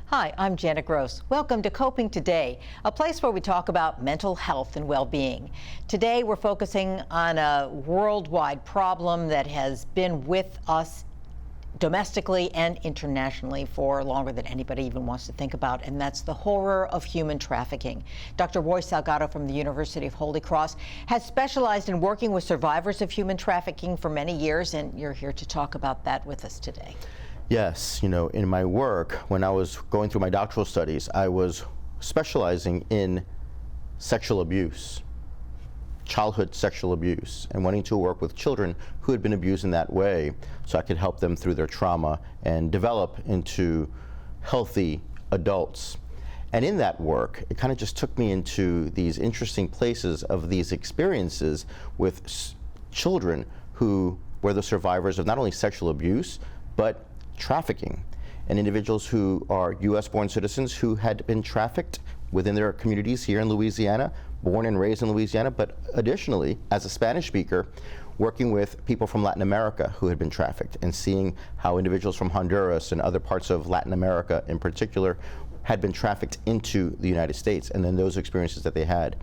Hi, I'm Janet Gross. Welcome to Coping Today, a place where we talk about mental health and well-being. Today, we're focusing on a worldwide problem that has been with us domestically and internationally for longer than anybody even wants to think about, and that's the horror of human trafficking. Dr. Roy Salgado from the University of Holy Cross has specialized in working with survivors of human trafficking for many years, and you're here to talk about that with us today. Yes, in my work, when I was going through my doctoral studies, I was specializing in sexual abuse, childhood sexual abuse, and wanting to work with children who had been abused in that way so I could help them through their trauma and develop into healthy adults. And in that work, it kind of just took me into these interesting places of these experiences with children who were the survivors of not only sexual abuse, but trafficking, and individuals who are U.S.-born citizens who had been trafficked within their communities here in Louisiana, born and raised in Louisiana, but additionally, as a Spanish speaker, working with people from Latin America who had been trafficked and seeing how individuals from Honduras and other parts of Latin America in particular had been trafficked into the United States, and then those experiences that they had.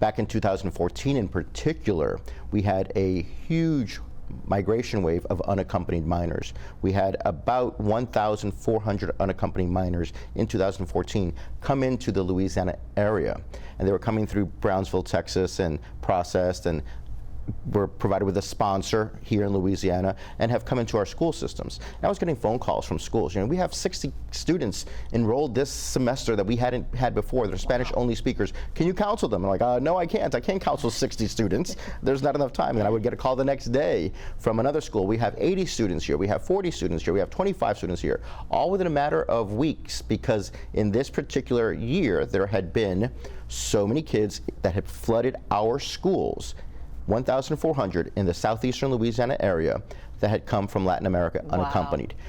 Back in 2014 in particular, we had a huge migration wave of unaccompanied minors. We had about 1,400 unaccompanied minors in 2014 come into the Louisiana area, and they were coming through Brownsville, Texas, and processed and were provided with a sponsor here in Louisiana and have come into our school systems. And I was getting phone calls from schools. We have 60 students enrolled this semester that we hadn't had before. They're Spanish-only speakers. Can you counsel them? I'm like, no, I can't. I can't counsel 60 students. There's not enough time. And I would get a call the next day from another school. We have 80 students here. We have 40 students here. We have 25 students here, all within a matter of weeks, because in this particular year, there had been so many kids that had flooded our schools, 1,400 in the southeastern Louisiana area that had come from Latin America unaccompanied. Wow.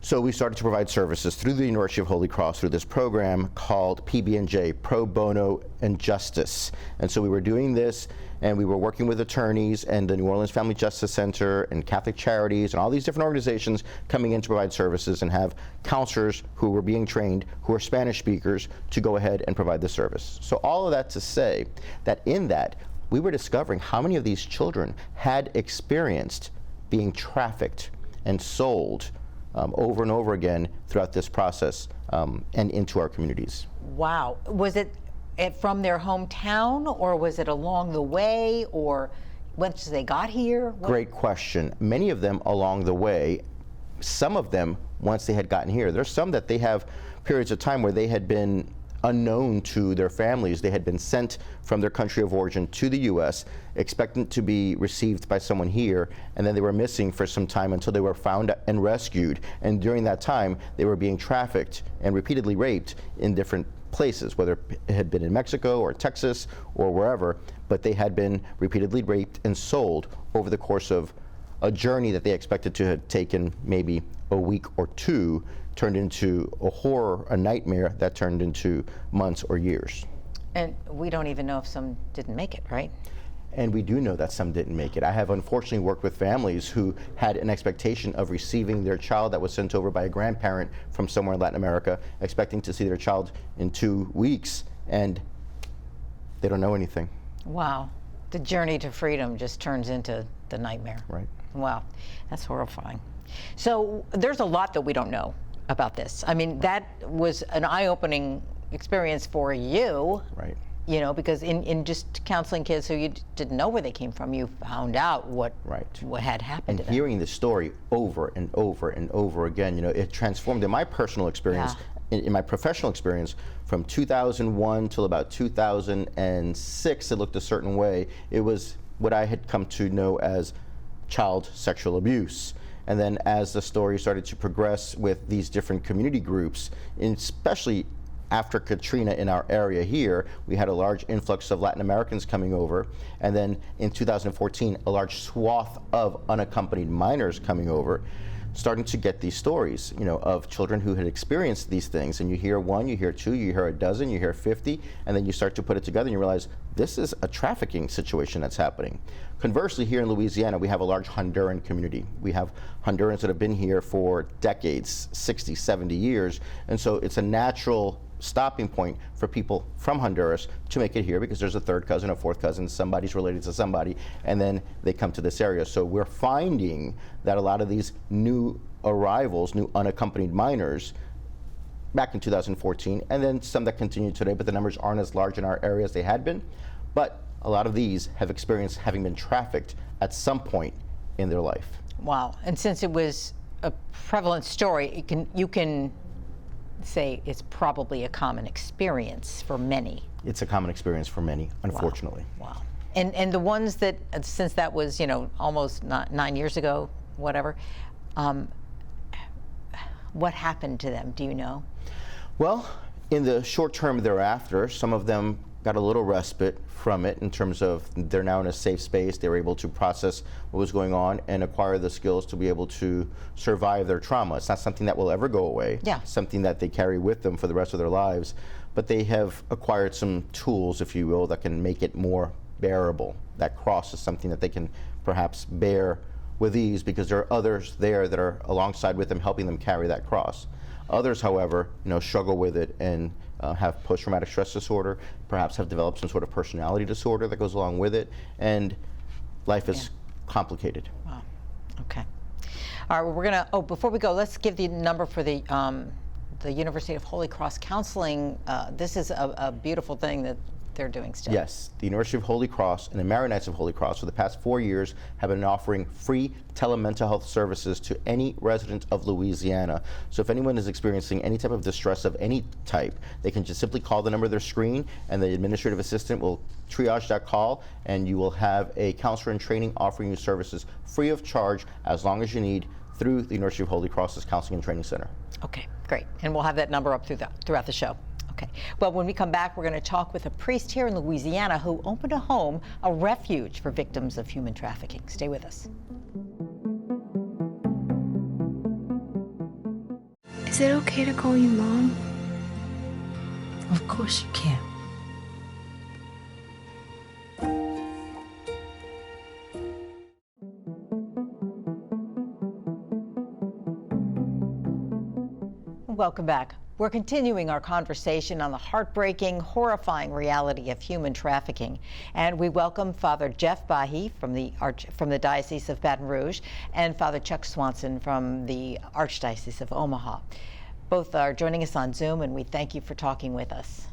So we started to provide services through the University of Holy Cross through this program called PB&J, Pro Bono and Justice. And so we were doing this, and we were working with attorneys and the New Orleans Family Justice Center and Catholic Charities and all these different organizations coming in to provide services and have counselors who were being trained, who are Spanish speakers, to go ahead and provide the service. So all of that to say that in that, we were discovering how many of these children had experienced being trafficked and sold over and over again throughout this process and into our communities. Wow. Was it from their hometown, or was it along the way, or once they got here? Great question. Many of them along the way, some of them once they had gotten here. There's some that they have periods of time where they had been unknown to their families. They had been sent from their country of origin to the U.S., expectant to be received by someone here, and then they were missing for some time until they were found and rescued. And during that time, they were being trafficked and repeatedly raped in different places, whether it had been in Mexico or Texas or wherever, but they had been repeatedly raped and sold over the course of a journey that they expected to have taken maybe a week or two, turned into a horror, a nightmare that turned into months or years. And we don't even know if some didn't make it, right? And we do know that some didn't make it. I have unfortunately worked with families who had an expectation of receiving their child that was sent over by a grandparent from somewhere in Latin America, expecting to see their child in 2 weeks, and they don't know anything. Wow. The journey to freedom just turns into the nightmare. Right. Wow. That's horrifying. So there's a lot that we don't know about this. I mean, that was an eye-opening experience for you. Right. Because in just counseling kids who you didn't know where they came from, you found out what had happened to them. And hearing the story over and over and over again, it transformed in my personal experience, in my professional experience, from 2001 till about 2006, it looked a certain way. It was what I had come to know as child sexual abuse. And then as the story started to progress with these different community groups, especially after Katrina in our area here, we had a large influx of Latin Americans coming over. And then in 2014, a large swath of unaccompanied minors coming over. starting to get these stories, of children who had experienced these things. And you hear one, you hear two, you hear a dozen, you hear 50, and then you start to put it together and you realize this is a trafficking situation that's happening. Conversely, here in Louisiana, we have a large Honduran community. We have Hondurans that have been here for decades, 60, 70 years. And so it's a natural stopping point for people from Honduras to make it here because there's a third cousin, a fourth cousin, somebody's related to somebody, and then they come to this area. So we're finding that a lot of these new arrivals, new unaccompanied minors, back in 2014, and then some that continue today, but the numbers aren't as large in our area as they had been. But a lot of these have experienced having been trafficked at some point in their life. Wow. And since it was a prevalent story, you can say it's probably a common experience for many. It's a common experience for many, unfortunately. Wow. And the ones that, since that was, almost 9 years ago, whatever, what happened to them? Do you know? Well, in the short term thereafter, some of them got a little respite from it in terms of they're now in a safe space. They were able to process what was going on and acquire the skills to be able to survive their trauma. It's not something that will ever go away. Yeah. It's something that they carry with them for the rest of their lives. But they have acquired some tools, if you will, that can make it more bearable. That cross is something that they can perhaps bear with ease because there are others there that are alongside with them helping them carry that cross. Others, however, struggle with it and have post-traumatic stress disorder, perhaps have developed some sort of personality disorder that goes along with it, and life is complicated. Wow. Okay. All right. Well, we're gonna. Oh, before we go, let's give the number for the University of Holy Cross Counseling. This is a beautiful thing that they're doing still. Yes, the University of Holy Cross and the Maronites of Holy Cross for the past 4 years have been offering free telemental health services to any resident of Louisiana. So if anyone is experiencing any type of distress of any type, they can just simply call the number on their screen and the administrative assistant will triage that call and you will have a counselor in training offering you services free of charge as long as you need through the University of Holy Cross's Counseling and Training Center. Okay, great. And we'll have that number up throughout the show. Okay. Well, when we come back, we're going to talk with a priest here in Louisiana who opened a home, a refuge for victims of human trafficking. Stay with us. Is it okay to call you Mom? Of course you can. Welcome back. We're continuing our conversation on the heartbreaking, horrifying reality of human trafficking. And we welcome Father Jeff Bahi from the Diocese of Baton Rouge and Father Chuck Swanson from the Archdiocese of Omaha. Both are joining us on Zoom, and we thank you for talking with us.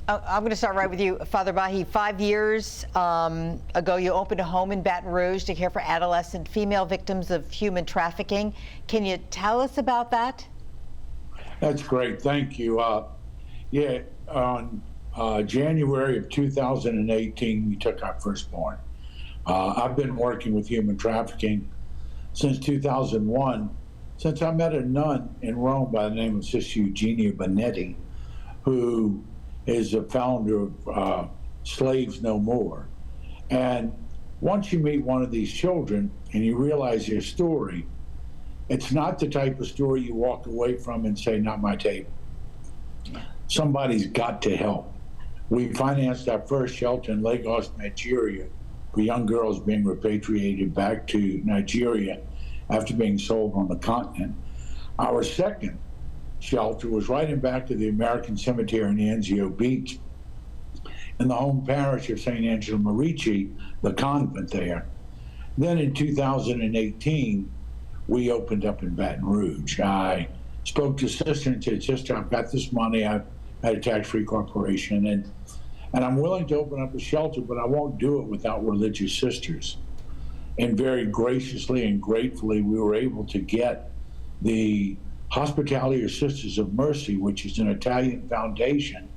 I'm going to start right with you, Father Bahi. 5 years ago, you opened a home in Baton Rouge to care for adolescent female victims of human trafficking. Can you tell us about that? That's great. Thank you. On January of 2018, we took our firstborn. I've been working with human trafficking since 2001, since I met a nun in Rome by the name of Sister Eugenia Bonetti, who is the founder of Slaves No More. And once you meet one of these children and you realize their story, it's not the type of story you walk away from and say, not my table. Somebody's got to help. We financed our first shelter in Lagos, Nigeria, for young girls being repatriated back to Nigeria after being sold on the continent. Our second shelter was right in back of the American Cemetery in Anzio Beach, in the home parish of St. Angelo Merici, the convent there. Then in 2018, we opened up in Baton Rouge. I spoke to Sister and said, Sister, I've got this money. I've had a tax-free corporation, and I'm willing to open up a shelter, but I won't do it without religious sisters. And very graciously and gratefully, we were able to get the Hospitality of Sisters of Mercy, which is an Italian foundation,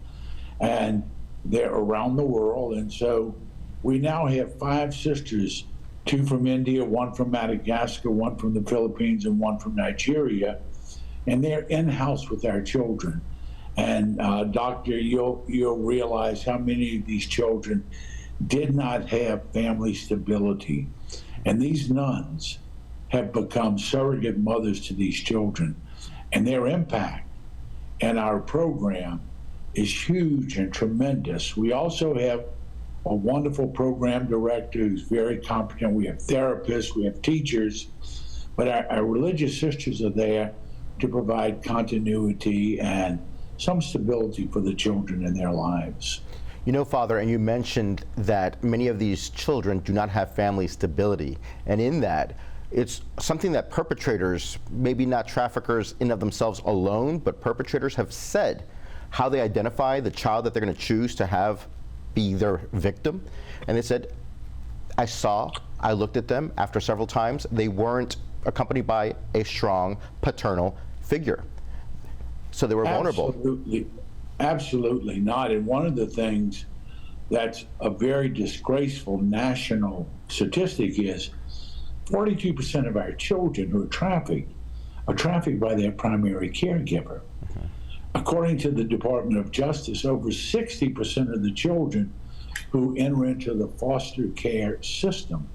and they're around the world. And so we now have 5 sisters, 2 from India, 1 from Madagascar, 1 from the Philippines, and 1 from Nigeria, and they're in-house with our children. And Doctor, you'll realize how many of these children did not have family stability. And these nuns have become surrogate mothers to these children, and their impact and our program is huge and tremendous. We also have a wonderful program director who's very competent. We have therapists, we have teachers, but our religious sisters are there to provide continuity and some stability for the children in their lives. You know, Father, and you mentioned that many of these children do not have family stability, and in that, it's something that perpetrators, maybe not traffickers in of themselves alone, but perpetrators have said how they identify the child that they're going to choose to have be their victim. And they said, I looked at them after several times, they weren't accompanied by a strong paternal figure. So they were vulnerable. Absolutely not. And one of the things that's a very disgraceful national statistic is 42% of our children who are trafficked by their primary caregiver. According to the Department of Justice, over 60% of the children who enter into the foster care system,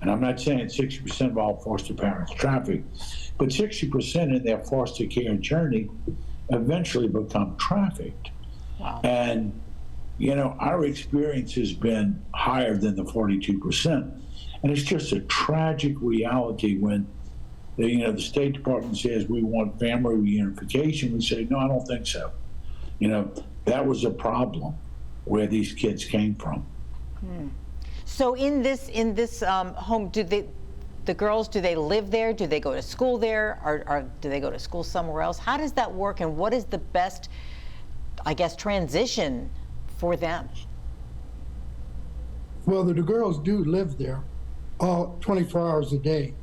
and I'm not saying 60% of all foster parents traffic, but 60% in their foster care journey eventually become trafficked. Wow. And, you know, our experience has been higher than the 42%. And it's just a tragic reality when the State Department says we want family reunification. We say, no, I don't think so. You know, that was a problem where these kids came from. So in this home, do the girls, do they live there? Do they go to school there? Or do they go to school somewhere else? How does that work, and what is the best, I guess, transition for them? Well, the girls do live there all 24 hours a day.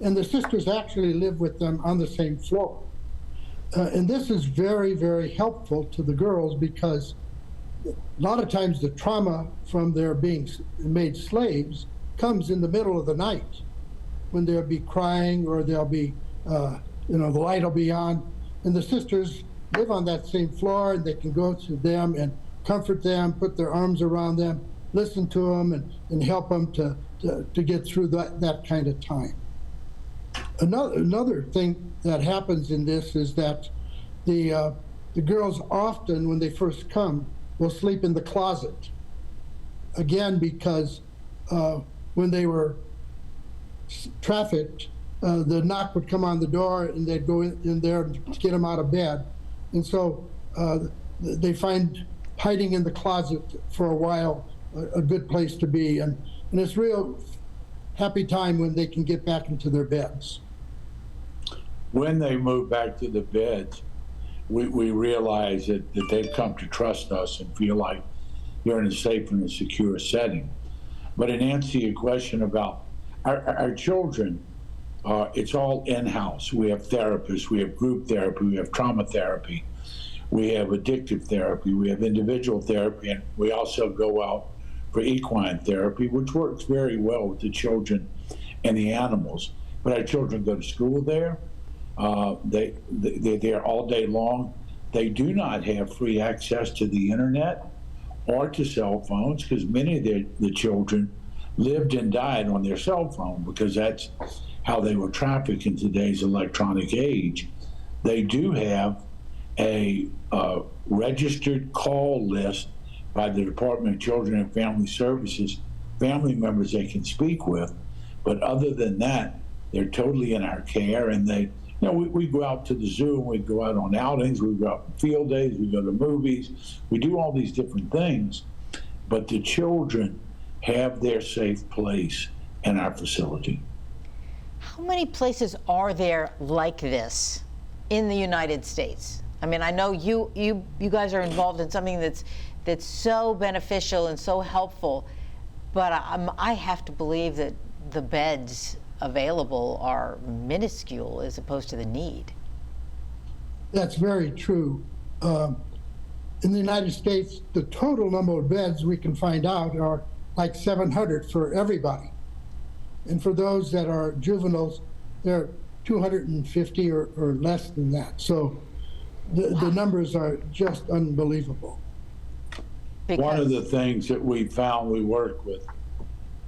And the sisters actually live with them on the same floor. And this is very, very helpful to the girls because a lot of times the trauma from their being made slaves comes in the middle of the night when they'll be crying or they'll be, the light will be on. And the sisters live on that same floor and they can go to them and comfort them, put their arms around them, listen to them and help them to get through that kind of time. Another thing that happens in this is that the girls often, when they first come, will sleep in the closet. Again, because when they were trafficked, the knock would come on the door and they'd go in there and get them out of bed. And so they find hiding in the closet for a while a good place to be. And it's real happy time when they can get back into their beds. When they move back to the beds, we realize that they've come to trust us and feel like they're in a safe and a secure setting. But in answer to your question about our children, it's all in-house. We have therapists, we have group therapy, we have trauma therapy, we have addictive therapy, we have individual therapy, and we also go out for equine therapy, which works very well with the children and the animals. But our children go to school there. They're there all day long. They do not have free access to the internet or to cell phones because many of the children lived and died on their cell phone because that's how they were trafficked in today's electronic age. They do have a registered call list by the Department of Children and Family Services, family members they can speak with. But other than that, they're totally in our care. And we go out to the zoo and we go out on outings, we go out on field days, we go to movies, we do all these different things. But the children have their safe place in our facility. How many places are there like this in the United States? I mean, I know you guys are involved in something that's so beneficial and so helpful, but I have to believe that the beds available are minuscule as opposed to the need. That's very true. In the United States, the total number of beds we can find out are like 700 for everybody. And for those that are juveniles, they're 250 or less than that. So the numbers are just unbelievable. One of the things that we found, we work with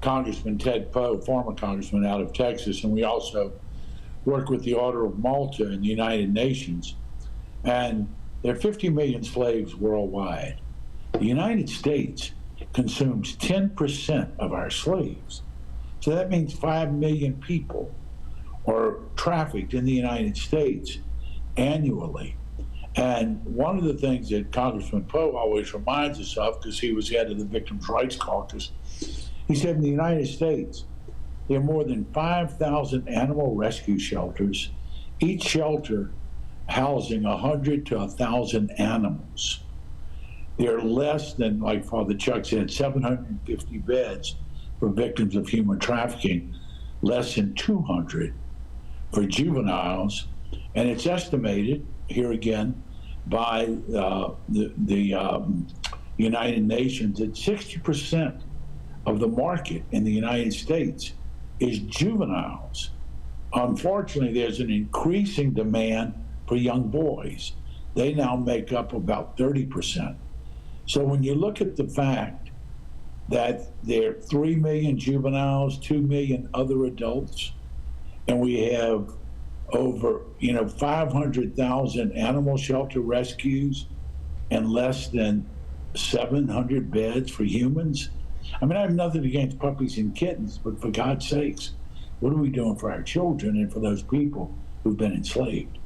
Congressman Ted Poe, former congressman out of Texas, and we also work with the Order of Malta in the United Nations. And there are 50 million slaves worldwide. The United States consumes 10% of our slaves. So that means 5 million people are trafficked in the United States annually. And one of the things that Congressman Poe always reminds us of, because he was head of the Victims' Rights Caucus, he said in the United States, there are more than 5,000 animal rescue shelters, each shelter housing 100 to 1,000 animals. There are less than, like Father Chuck said, 750 beds for victims of human trafficking, less than 200 for juveniles. And it's estimated, here again, by the United Nations that 60% of the market in the United States is juveniles. Unfortunately, there's an increasing demand for young boys. They now make up about 30%. So when you look at the fact that there are 3 million juveniles, 2 million other adults, and we have over 500,000 animal shelter rescues and less than 700 beds for humans. I mean, I have nothing against puppies and kittens, but for God's sakes, what are we doing for our children and for those people who've been enslaved?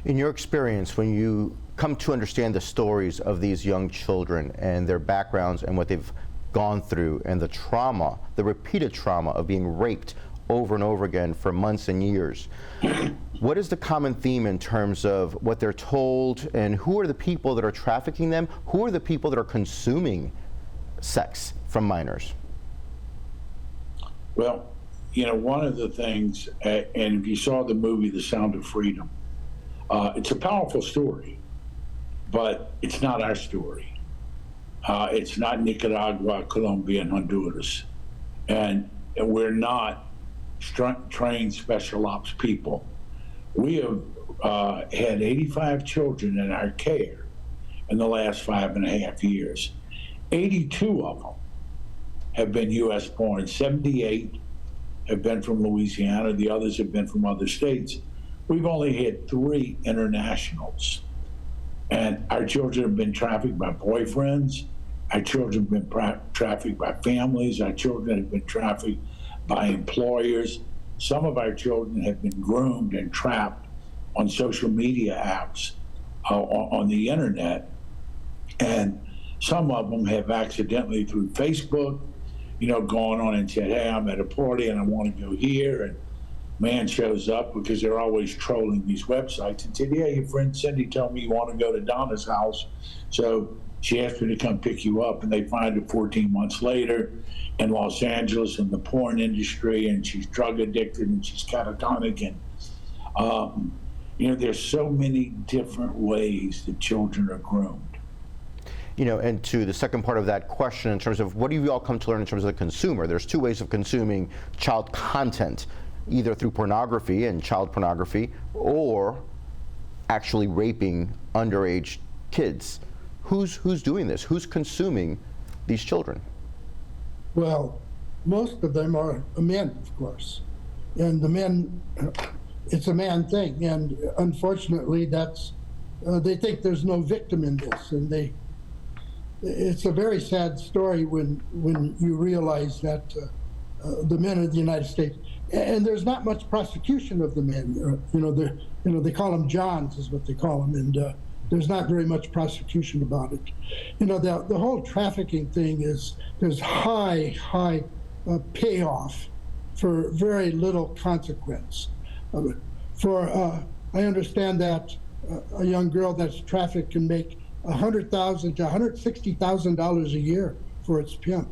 In your experience, when you come to understand the stories of these young children and their backgrounds and what they've gone through and the trauma, the repeated trauma of being raped over and over again for months and years, what is the common theme in terms of what they're told, and who are the people that are trafficking them? Who are the people that are consuming sex from minors? Well, one of the things, and if you saw the movie The Sound of Freedom, it's a powerful story, but it's not our story. It's not Nicaragua, Colombia, and Honduras. And we're not trained special ops people. We have had 85 children in our care in the last 5.5 years. 82 of them have been U.S. born. 78 have been from Louisiana. The others have been from other states. We've only had 3 internationals. And our children have been trafficked by boyfriends. Our children have been trafficked by families. Our children have been trafficked by employers. Some of our children have been groomed and trapped on social media apps, on the internet. And some of them have accidentally, through Facebook, gone on and said, hey, I'm at a party and I want to go here. And man shows up, because they're always trolling these websites, and said, yeah, your friend Cindy told me you want to go to Donna's house. So she asked me to come pick you up, and they find her 14 months later in Los Angeles in the porn industry, and she's drug addicted and she's catatonic. And, there's so many different ways that children are groomed. And to the second part of that question, in terms of what do you all come to learn in terms of the consumer? There's 2 ways of consuming child content, either through pornography and child pornography, or actually raping underage kids. Who's doing this? Who's consuming these children? Well, most of them are men, of course. And the men, it's a man thing. And unfortunately, they think there's no victim in this. And it's a very sad story when you realize that the men of the United States, and there's not much prosecution of the men. They call them Johns, is what they call them, and there's not very much prosecution about it. The whole trafficking thing there's high payoff for very little consequence. I understand that a young girl that's trafficked can make $100,000 to $160,000 a year for its pimp.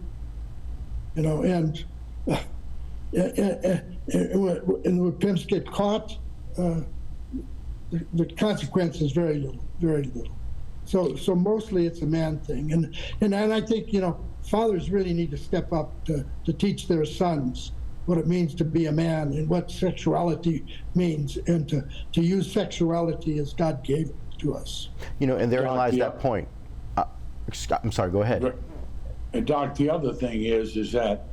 And when pimps get caught, the consequence is very little. So mostly it's a man thing, and I think fathers really need to step up to teach their sons what it means to be a man and what sexuality means, and to use sexuality as God gave it to us. And therein lies that point. I'm sorry, go ahead. And Doc, the other thing is that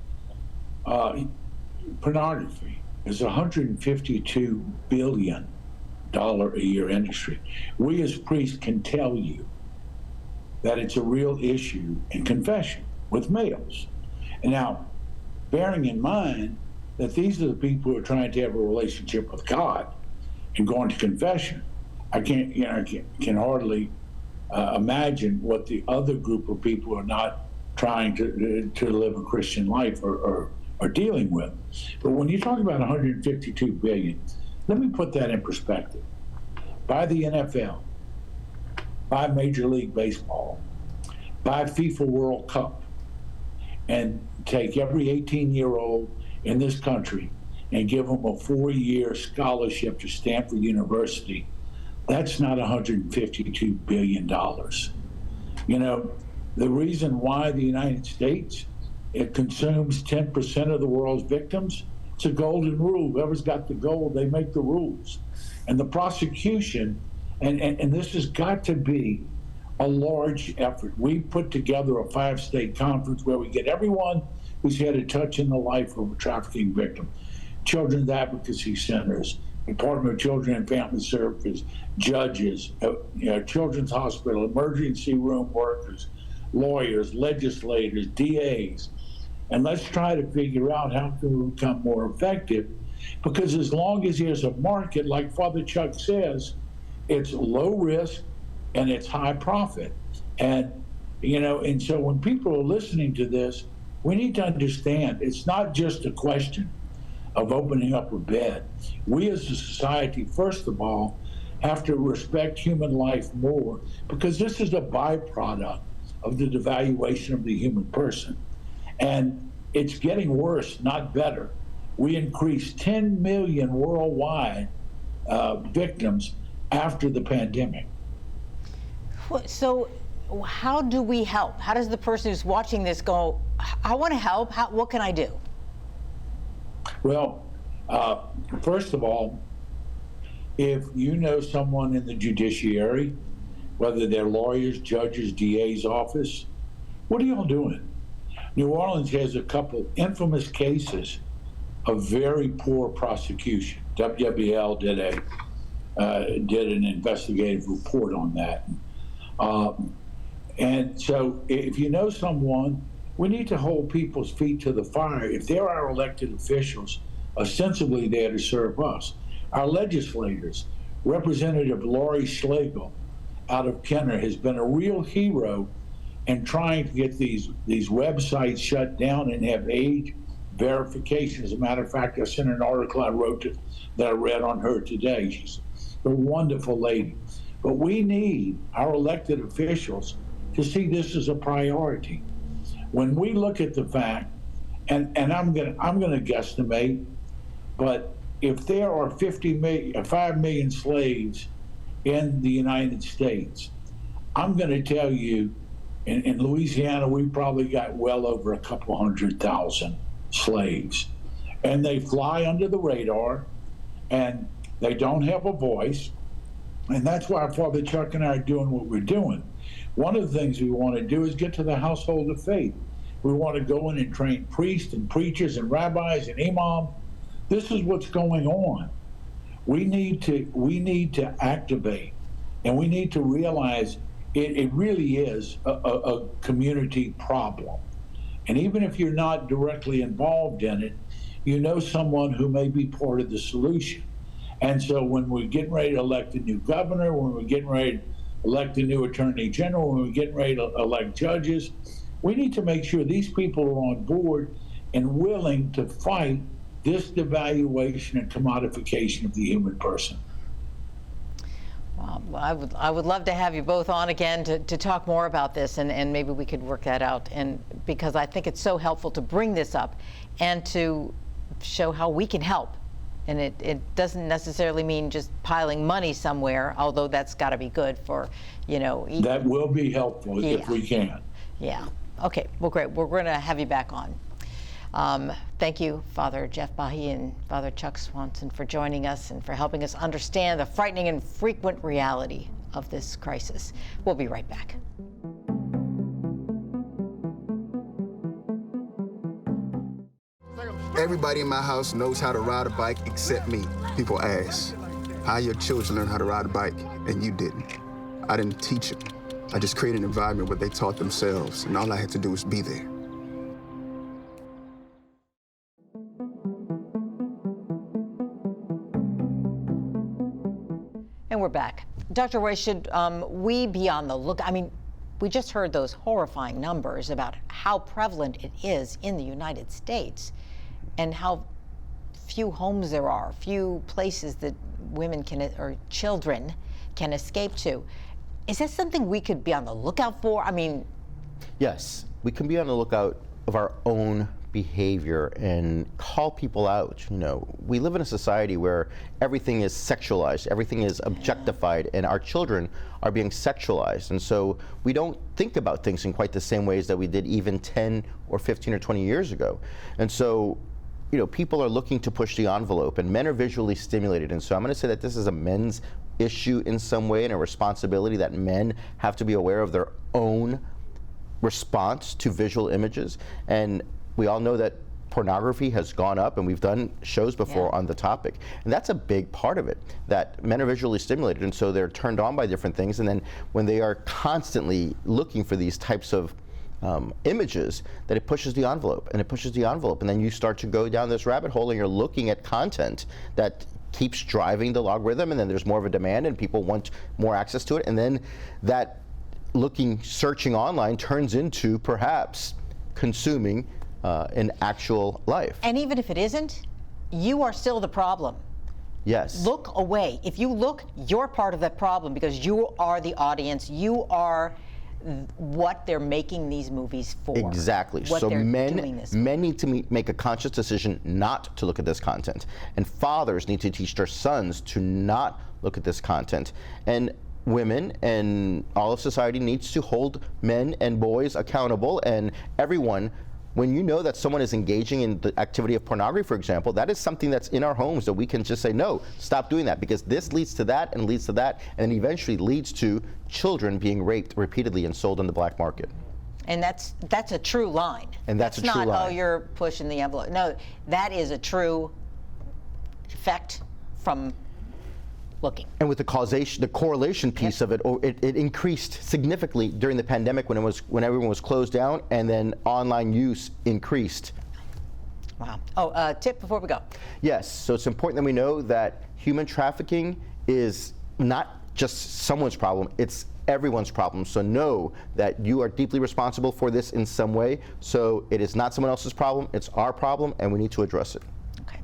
pornography is a $152 billion a year industry. We as priests can tell you that it's a real issue in confession with males. And now, bearing in mind that these are the people who are trying to have a relationship with God and going to confession, I can hardly imagine what the other group of people who are not trying to live a Christian life are dealing with. But when you talk about 152 billion, let me put that in perspective. By the NFL, by Major League Baseball, by FIFA World Cup, and take every 18-year-old in this country and give them a 4-year scholarship to Stanford University, that's not $152 billion. You know, the reason why the United States, it consumes 10% of the world's victims, it's a golden rule. Whoever's got the gold, they make the rules. And the prosecution, and this has got to be a large effort. We put together a 5-state conference where we get everyone who's had a touch in the life of a trafficking victim, children's advocacy centers, Department of Children and Family Services, judges, children's hospital, emergency room workers, lawyers, legislators, DAs. And let's try to figure out how can we become more effective, because as long as there's a market, like Father Chuck says, it's low risk and it's high profit. And, and so when people are listening to this, we need to understand it's not just a question of opening up a bed. We as a society, first of all, have to respect human life more, because this is a byproduct of the devaluation of the human person. And it's getting worse, not better. We increased 10 million worldwide victims after the pandemic. So how do we help? How does the person who's watching this go, I want to help, what can I do? Well, first of all, if you know someone in the judiciary, whether they're lawyers, judges, DA's office, what are y'all doing? New Orleans has a couple infamous cases of very poor prosecution. WWL did an investigative report on that. And so if you know someone, we need to hold people's feet to the fire. If they're our elected officials, ostensibly there to serve us. Our legislators, Representative Lori Schlegel out of Kenner has been a real hero in trying to get these websites shut down and have age verification. As a matter of fact, I sent an article I wrote that I read on her today. She's a wonderful lady. But we need our elected officials to see this as a priority. When we look at the fact, and I'm gonna guesstimate, but if there are 5 million slaves in the United States, I'm going to tell you, in Louisiana, we probably got well over a couple 100,000 slaves. And they fly under the radar, and they don't have a voice. And that's why Father Chuck and I are doing what we're doing. One of the things we want to do is get to the household of faith. We want to go in and train priests and preachers and rabbis and imams. This is what's going on. We need to activate, and we need to realize it really is a community problem. And even if you're not directly involved in it, you know someone who may be part of the solution. And so when we're getting ready to elect a new governor, when we're getting ready to elect a new attorney general, when we're getting ready to elect judges, we need to make sure these people are on board and willing to fight this devaluation and commodification of the human person. Well, I would love to have you both on again to talk more about this, and maybe we could work that out. And because I think it's so helpful to bring this up and to show how we can help. And it doesn't necessarily mean just piling money somewhere, although that's got to be good for, That will be helpful if we can. Yeah. Okay. Well, great. We're going to have you back on. Thank you, Father Jeff Bahi and Father Chuck Swanson, for joining us and for helping us understand the frightening and frequent reality of this crisis. We'll be right back. Everybody in my house knows how to ride a bike except me. People ask, how your children learn how to ride a bike and you didn't? I didn't teach them. I just created an environment where they taught themselves, and all I had to do was be there. And we're back. Dr. Roy, should we be on the look? I mean, we just heard those horrifying numbers about how prevalent it is in the United States and how few homes there are, few places that women can, or children can escape to. Is that something we could be on the lookout for? I mean, yes, we can be on the lookout of our own behavior and call people out. You know, we live in a society where everything is sexualized, everything is objectified, and our children are being sexualized. And so we don't think about things in quite the same ways that we did even 10 or 15 or 20 years ago. And so, you know, people are looking to push the envelope, and men are visually stimulated. And so I'm going to say that this is a men's issue in some way, and a responsibility that men have to be aware of their own response to visual images. And we all know that pornography has gone up, and we've done shows before on the topic. And that's a big part of it, that men are visually stimulated, and so they're turned on by different things. And then when they are constantly looking for these types of images, that it pushes the envelope, and it pushes the envelope. And then you start to go down this rabbit hole, and you're looking at content that keeps driving the logarithm, and then there's more of a demand, and people want more access to it. And then that searching online turns into perhaps consuming in actual life. and even if it isn't, you are still the problem. Yes. Look away. If you look, you're part of that problem because you are the audience. You are what they're making these movies for. Exactly. What So they're doing men this need to make a conscious decision not to look at this content, and fathers need to teach their sons to not look at this content. And women and all of society needs to hold men and boys accountable, and everyone. When you know that someone is engaging in the activity of pornography, for example, that is something that's in our homes that we can just say, no, stop doing that, because this leads to that and leads to that, and then eventually leads to children being raped repeatedly and sold on the black market. And that's a true line. And that's a true not, line. oh, you're pushing the envelope. No, that is a true effect from looking. And with the causation, the correlation piece of it, it increased significantly during the pandemic when everyone was closed down, and then online use increased. Wow. Oh, tip before we go. Yes, so it's important that we know that human trafficking is not just someone's problem, it's everyone's problem. So know that you are deeply responsible for this in some way. So it is not someone else's problem, it's our problem, and we need to address it. Okay.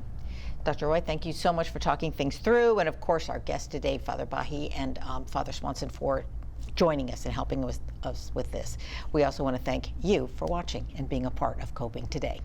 Dr. Roy, thank you so much for talking things through, and of course our guest today, Father Bahi and Father Swanson, for joining us and helping us with this. We also want to thank you for watching and being a part of Coping Today.